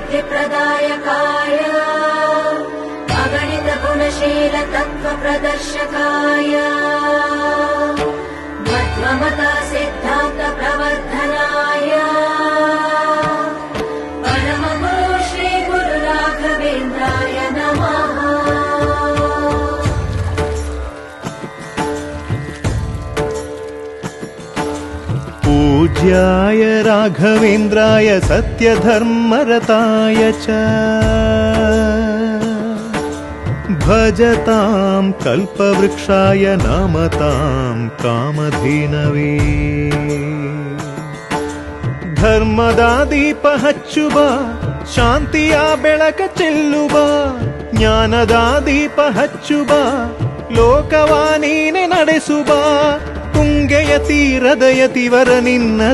सिद्धिप्रदायकाय अगणित गुणशील तत्त्व प्रदर्शकाय मध्वमता सिद्धान्त प्रवर्धनाय परमगुरु श्री गुरु राघवेन्द्राय नमः। पूज्याय राघवेन्द्राय सत्यधर्मरताय च भजतां कल्पवृक्षाय नमतां कामधेनवे। ಧರ್ಮದ ದೀಪ ಹಚ್ಚುವ ಶಾಂತಿಯ ಬೆಳಕ ಚೆಲ್ಲುವ ಜ್ಞಾನದ ದೀಪ ಹಚ್ಚುವ ಲೋಕವ ನೀನೆ ನಡೆಸುವ ತುಂಗೆಯ ತೀರದ ಯತಿವರ ನಿನ್ನದೆ